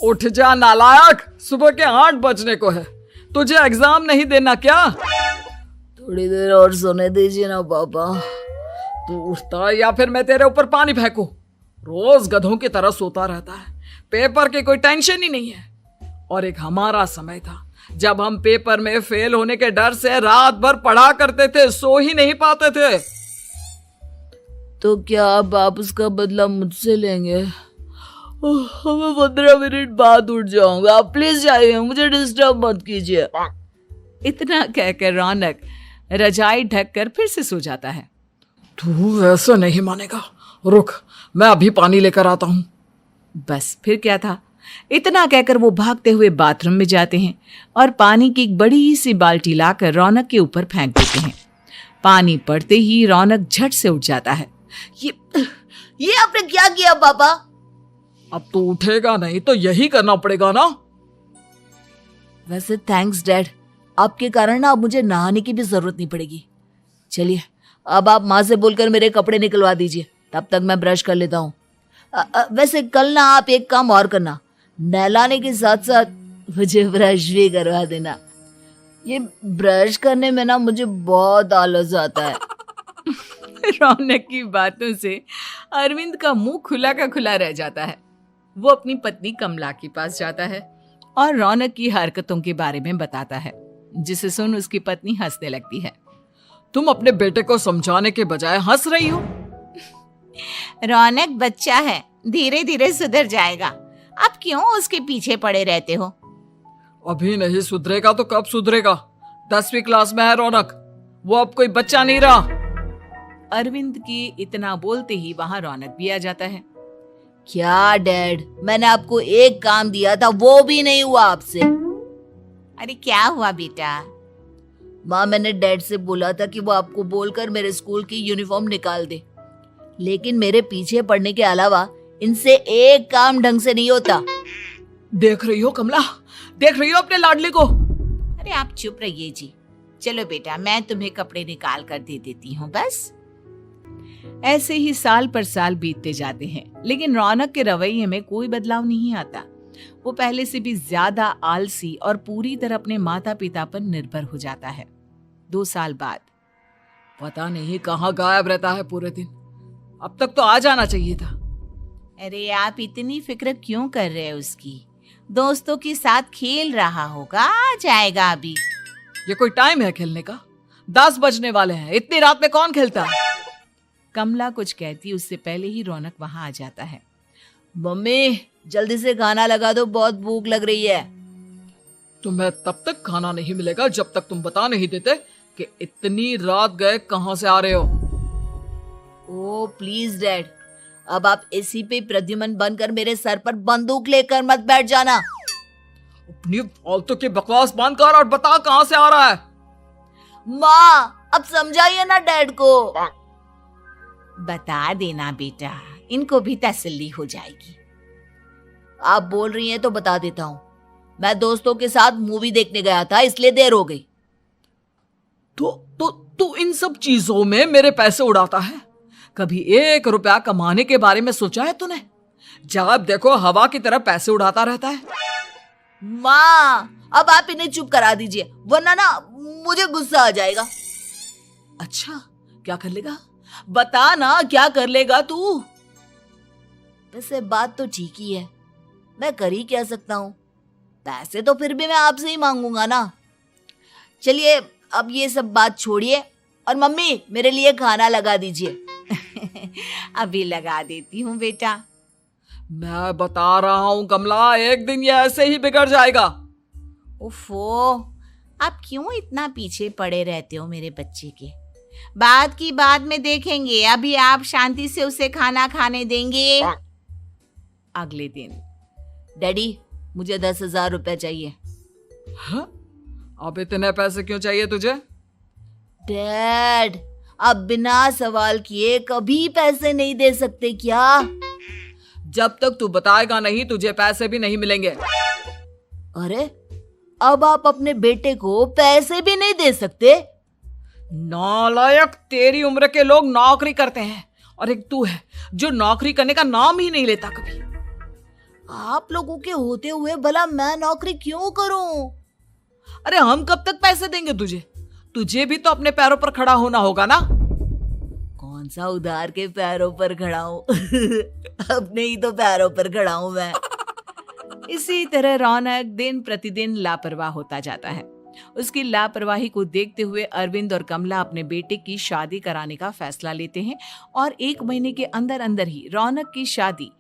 उठ जा नालायक, सुबह के 8 बजने को है। तुझे एग्जाम नहीं देना क्या? थोड़ी देर और सोने दीजिए ना पापा। तू उठता या फिर मैं तेरे ऊपर पानी फेंकूं? रोज गधों की तरह सोता रहता है, पेपर की कोई टेंशन ही नहीं है। और एक हमारा समय था जब हम पेपर में फेल होने के डर से रात भर पढ़ा करते थे, सो ही नहीं पाते थे। तो क्या अब आप उसका बदला मुझसे लेंगे? मैं 15 मिनट बाद उठ जाऊंगा, आप प्लीज जाइए, मुझे डिस्टर्ब मत कीजिए। इतना कहकर रौनक रजाई ढककर फिर से सो जाता है। तू ऐसा नहीं मानेगा, रुक मैं अभी पानी लेकर आता हूं। बस फिर क्या था, इतना कहकर वो भागते हुए बाथरूम में जाते हैं और पानी की एक बड़ी सी बाल्टी लाकर रौनक के ऊपर फेंक देते हैं। पानी पड़ते ही रौनक झट से उठ जाता है। ये आपने क्या किया पापा? अब तो उठेगा नहीं तो यही करना पड़ेगा ना। वैसे थैंक्स डैड, आपके कारण ना अब मुझे नहाने की भी जरूरत नहीं पड़ेगी। चलिए अब आप माँ से बोलकर मेरे कपड़े निकलवा दीजिए, तब तक मैं ब्रश कर लेता हूँ। वैसे कल ना आप एक काम और करना, नहलाने के साथ साथ मुझे ब्रश भी करवा देना। ये ब्रश करने में ना मुझे बहुत आलस आता है। रौनक की बातों से अरविंद का मुंह खुला का खुला रह जाता है। वो अपनी पत्नी कमला के पास जाता है और रौनक की हरकतों के बारे में बताता है, जिसे सुन उसकी पत्नी हंसने लगती है। तुम अपने बेटे को समझाने के बजाय हंस रही हो। रौनक बच्चा है, धीरे धीरे सुधर जाएगा, आप क्यों उसके पीछे पड़े रहते हो? अभी नहीं सुधरेगा तो कब सुधरेगा? 10वीं क्लास में है रौनक, वो अब कोई बच्चा नहीं रहा। अरविंद की इतना बोलते ही वहां रौनक भी आ जाता है। क्या डैड, मैंने आपको एक काम दिया था, वो भी नहीं हुआ आपसे। अरे क्या हुआ बेटा? माँ, मैंने डैड से बोला था कि वो आपको बोलकर मेरे स्कूल की यूनिफॉर्म निकाल दे, लेकिन मेरे पीछे पड़ने के अलावा इनसे एक काम ढंग से नहीं होता। देख रही हो कमला, देख रही हो अपने लाडले को? अरे आप चुप रहिए जी। चलो बेटा, मैं तुम्हें कपड़े निकाल कर दे देती हूँ बस। ऐसे ही साल पर साल बीतते जाते हैं, लेकिन रौनक के रवैये में कोई बदलाव नहीं आता। वो पहले से भी ज्यादा आलसी और पूरी तरह अपने माता पिता पर निर्भर हो जाता है। 2 साल बाद पता नहीं कहाँ गायब रहता है पूरे दिन, अब तक तो आ जाना चाहिए था। अरे आप इतनी फिक्र क्यों कर रहे हैं उसकी? दोस्तों के साथ खेल रहा होगा, आ जाएगा अभी। ये कोई टाइम है खेलने का? 10 बजने वाले हैं, इतनी रात में कौन खेलता है? कमला कुछ कहती उससे पहले ही रौनक वहां आ जाता है। मम्मी जल्दी से खाना लगा दो, बहुत भूख लग रही है। तुम्हें तब तक खाना नहीं मिलेगा जब तक तुम बता नहीं देते कि इतनी रात गए कहां से आ रहे हो। ओ प्लीज डैड, अब आप एसी पे प्रद्युमन बनकर मेरे सर पर बंदूक लेकर मत बैठ जाना। अपनी फालतू की बकवास बंद कर और बता कहां से आ रहा है। माँ अब समझाइए ना डैड को। बता देना बेटा, इनको भी तसल्ली हो जाएगी। आप बोल रही हैं तो बता देता हूँ, मैं दोस्तों के साथ मूवी देखने गया था, इसलिए देर हो गई। तो इन सब चीजों में मेरे पैसे उड़ाता है। कभी 1 रुपया कमाने के बारे में सोचा है तूने? जब देखो हवा की तरह पैसे उड़ाता रहता है। माँ अब आप इन्हें चुप करा दीजिए, वरना ना मुझे गुस्सा आ जाएगा। अच्छा क्या कर लेगा? बता ना क्या कर लेगा तू? वैसे बात तो ठीक ही है, मैं कर ही क्या सकता हूँ। पैसे तो फिर भी मैं आपसे ही मांगूंगा ना। चलिए अब ये सब बात छोड़िए और मम्मी मेरे लिए खाना लगा दीजिए। अभी लगा देती हूँ बेटा। मैं बता रहा हूँ कमला, एक दिन ये ऐसे ही बिगड़ जाएगा। उफ़ो, आप क्यों इतना पीछे पड़े रहते हो मेरे बच्चे के? बाद की बात में देखेंगे, अभी आप शांति से उसे खाना खाने देंगे। अगले दिन डैडी मुझे 10,000 रुपए चाहिए। हाँ? अब इतने पैसे क्यों चाहिए तुझे? डैड आप बिना सवाल किए कभी पैसे नहीं दे सकते क्या? जब तक तू बताएगा नहीं तुझे पैसे भी नहीं मिलेंगे। अरे अब आप अपने बेटे को पैसे भी नहीं दे सकते? नालायक, तेरी उम्र के लोग नौकरी करते हैं और एक तू है जो नौकरी करने का नाम ही नहीं लेता कभी। आप लोगों के होते हुए भला मैं नौकरी क्यों करूं? अरे हम कब तक पैसे देंगे तुझे? तुझे भी तो अपने पैरों पर खड़ा होना होगा ना। कौन सा उधार के पैरों पर खड़ा हूं? अपने ही तो पैरों पर खड़ा हूं मैं। इसी तरह रौनक दिन प्रतिदिन लापरवाह होता जाता है। उसकी लापरवाही को देखते हुए अरविंद और कमला अपने बेटे की शादी कराने का फैसला लेते हैं और 1 महीने के अंदर अंदर ही रौनक की शादी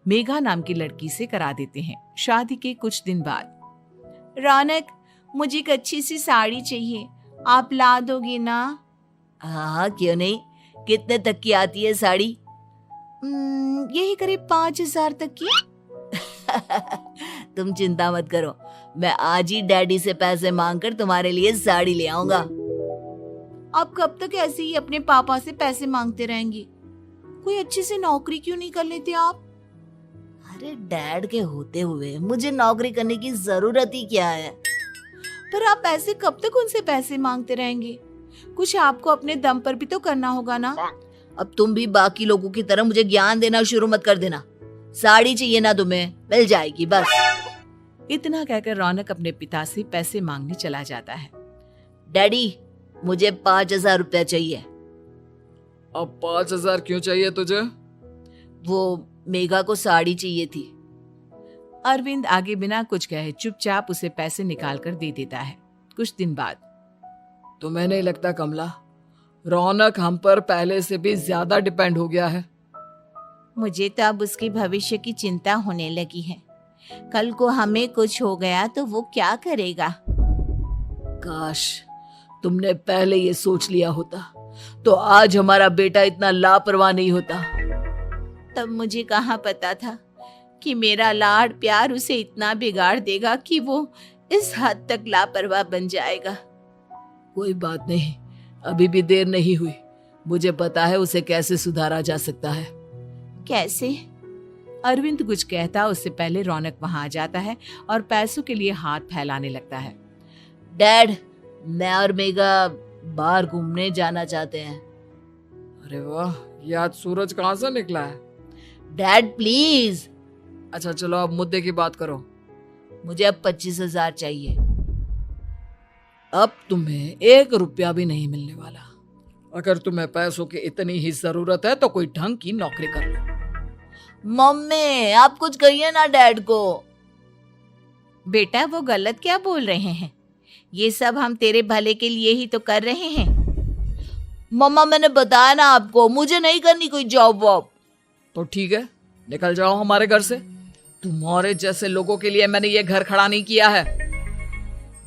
मेघा नाम की लड़की से करा देते हैं। शादी के कुछ दिन बाद, रौनक, मुझे एक अच्छी सी साड़ी चाहिए, आप ला दोगे ना? हाँ, क्यों नहीं। कितने तक की आती है साड़ी? यही करीब 5,000 तक की। तुम चिंता मत करो, मैं आज ही डैडी से पैसे मांगकर तुम्हारे लिए साड़ी ले आऊंगा। आप कब तक ऐसे ही अपने पापा से पैसे मांगते रहेंगे? कोई अच्छी सी नौकरी क्यों नहीं कर लेते आप? अरे डैड के होते हुए मुझे नौकरी करने की जरूरत ही क्या है? पर आप ऐसे कब तक उनसे पैसे मांगते रहेंगे? कुछ आपको अपने दम पर भी तो करना होगा ना। अब तुम भी बाकी लोगों की तरह मुझे ज्ञान देना शुरू मत कर देना। साड़ी चाहिए ना तुम्हें, मिल जाएगी बस। इतना कहकर रौनक अपने पिता से पैसे मांगने चला जाता है। डैडी, मुझे 5,000 रुपया चाहिए। अब 5,000 क्यों चाहिए तुझे? वो मेघा को साड़ी चाहिए थी। अरविंद आगे बिना कुछ कहे चुपचाप उसे पैसे निकाल कर दे देता है। कुछ दिन बाद, तुम्हें नहीं लगता कमला, रौनक हम पर पहले से भी ज्यादा डिपेंड हो गया है? मुझे तो अब उसके भविष्य की चिंता होने लगी है। कल को हमें कुछ हो गया तो वो क्या करेगा? काश तुमने पहले ये सोच लिया होता तो आज हमारा बेटा इतना लापरवाह नहीं होता। तब मुझे कहाँ पता था कि मेरा लाड प्यार उसे इतना बिगाड़ देगा कि वो इस हद तक लापरवाह बन जाएगा। कोई बात नहीं, अभी भी देर नहीं हुई। मुझे पता है उसे कैसे सुधारा जा सकता है। कैसे? अरविंद कुछ कहता उससे पहले रौनक वहां आ जाता है और पैसों के लिए हाथ फैलाने लगता है। डैड, मैं और मेघा बाहर घूमने जाना चाहते हैं। अरे वाह, ये आज सूरज कहाँ से निकला है? Dad please. अच्छा चलो अब मुद्दे की बात करो। मुझे अब 25,000 चाहिए। अब तुम्हें 1 रुपया भी नहीं मिलने वाला। अगर तुम्हें पैसों की इतनी ही जरूरत है तो कोई ढंग की नौकरी कर लो। मम्मी, आप कुछ कहिए ना डैड को। बेटा, वो गलत क्या बोल रहे हैं? ये सब हम तेरे भले के लिए ही तो कर रहे हैं। मम्मा, मैंने बताया ना आपको, मुझे नहीं करनी कोई जॉब वॉब। तो ठीक है, निकल जाओ हमारे घर से। तुम्हारे जैसे लोगों के लिए मैंने ये घर खड़ा नहीं किया है।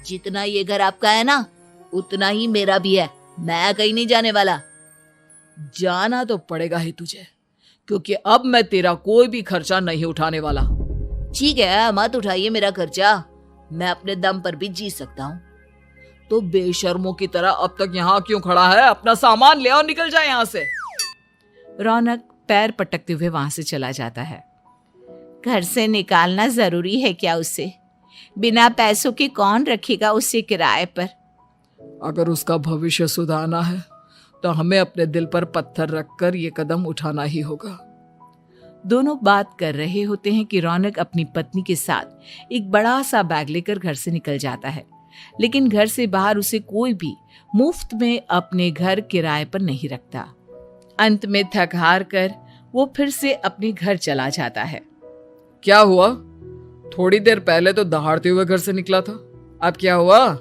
जितना ये घर आपका है ना, उतना ही मेरा भी है। मैं कहीं नहीं जाने वाला। जाना तो पड़ेगा ही तुझे, क्योंकि अब मैं तेरा कोई भी खर्चा नहीं उठाने वाला। ठीक है, मत उठाइए मेरा खर्चा, मैं अपने दम पर भी जी सकता हूँ। तो बेशर्मों की तरह अब तक यहाँ क्यों खड़ा है? अपना सामान ले और निकल जाए यहाँ से। रौनक पैर पटकते हुए वहां से चला जाता है। घर से निकालना जरूरी है क्या उसे? बिना पैसों के कौन रखेगा उसे किराए पर? अगर उसका भविष्य सुधारना है तो हमें अपने दिल पर पत्थर रखकर ये कदम उठाना ही होगा। दोनों बात कर रहे होते हैं कि रौनक अपनी पत्नी के साथ एक बड़ा सा बैग लेकर घर से निकल जाता है, लेकिन घर से बाहर उसे कोई भी मुफ्त में अपने घर किराए पर नहीं रखता। अंत में थक हार कर वो फिर से अपने घर चला जाता है। क्या हुआ? थोड़ी देर पहले तो दहाड़ते हुए घर से निकला था, अब क्या हुआ?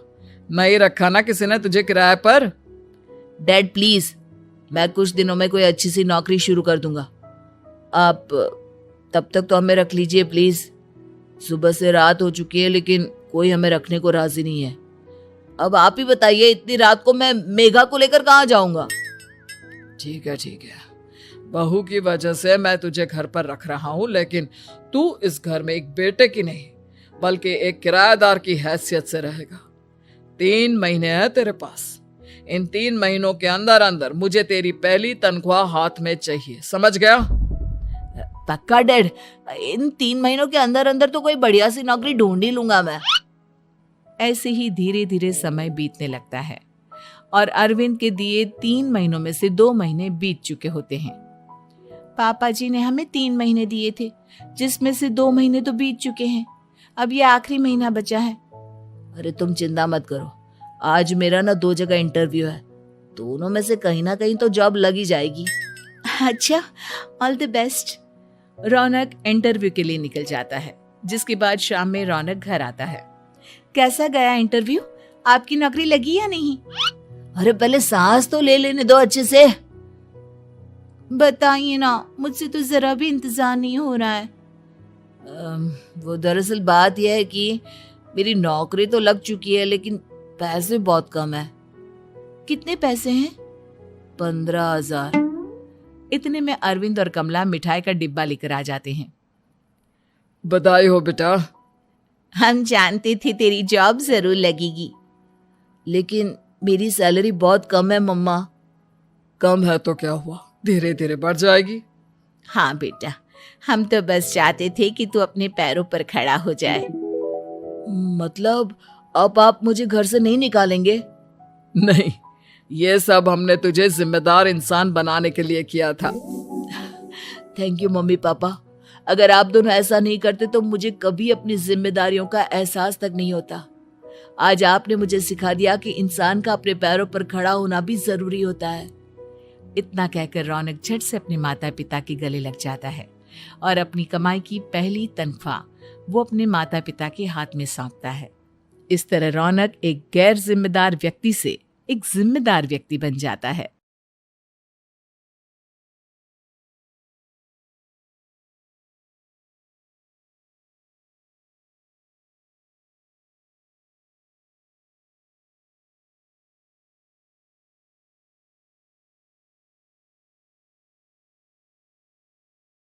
नहीं रखा ना किसी ने तुझे किराए पर? डैड प्लीज, मैं कुछ दिनों में कोई अच्छी सी नौकरी शुरू कर दूंगा। आप तब तक तो हमें रख लीजिए प्लीज। सुबह से रात हो चुकी है लेकिन कोई हमें रखने को राजी नहीं है। अब आप ही बताइए, इतनी रात को मैं मेघा को लेकर कहाँ जाऊंगा? ठीक है ठीक है, बहू की वजह से मैं तुझे घर पर रख रहा हूँ, लेकिन तू इस घर में एक बेटे की नहीं बल्कि एक किराएदार की हैसियत से रहेगा। 3 महीने हैं तेरे पास। इन 3 महीनों के अंदर अंदर मुझे तेरी पहली तनख्वाह हाथ में चाहिए, समझ गया? पक्का डैड, इन 3 महीनों के अंदर अंदर तो कोई बढ़िया सी नौकरी ढूंढ ही लूंगा मैं। ऐसे ही धीरे धीरे समय बीतने लगता है और अरविंद के दिए 3 महीनों में से 2 महीने बीत चुके होते हैं। पापा जी ने हमें 3 महीने दिए थे, जिसमें से 2 महीने तो बीत चुके हैं। अब ये आखिरी महीना बचा है। अरे तुम चिंता मत करो, आज मेरा ना 2 जगह इंटरव्यू है, दोनों में से कहीं ना कहीं तो जॉब लगी जाएगी। अच्छा, all the best. Raunak interview के लिए निकल जाता है, जिसके बाद शाम में रौनक घर आता है। कैसा गया इंटरव्यू? आपकी नौकरी लगी या नहीं? अरे पहले सांस तो ले लेने दो अच्छे से। बताइए ना, मुझसे तो जरा भी इंतजार नहीं हो रहा है। वो दरअसल बात यह है कि मेरी नौकरी तो लग चुकी है, लेकिन पैसे बहुत कम है। कितने पैसे हैं? 15,000। इतने में अरविंद और कमला मिठाई का डिब्बा लेकर आ जाते हैं। बधाई हो बेटा। हम जानते थे तेरी जॉब जरूर लगेगी। लेकिन मेरी सैलरी बहुत कम है मम्मा। कम है तो क्या हुआ, धीरे धीरे बढ़ जाएगी। हाँ बेटा, हम तो बस चाहते थे कि तू अपने पैरों पर खड़ा हो जाए। मतलब अब आप मुझे घर से नहीं निकालेंगे? नहीं, ये सब हमने तुझे जिम्मेदार इंसान बनाने के लिए किया था। Thank you mummy papa. अगर आप दोनों ऐसा नहीं करते तो मुझे कभी अपनी जिम्मेदारियों का एहसास तक नहीं होता। आज आपने मुझे सिखा दिया कि इंसान का अपने पैरों पर खड़ा होना भी जरूरी होता है। इतना कहकर रौनक झट से अपने माता पिता के गले लग जाता है और अपनी कमाई की पहली तनख्वाह वो अपने माता पिता के हाथ में सौंपता है। इस तरह रौनक एक गैर जिम्मेदार व्यक्ति से एक जिम्मेदार व्यक्ति बन जाता है।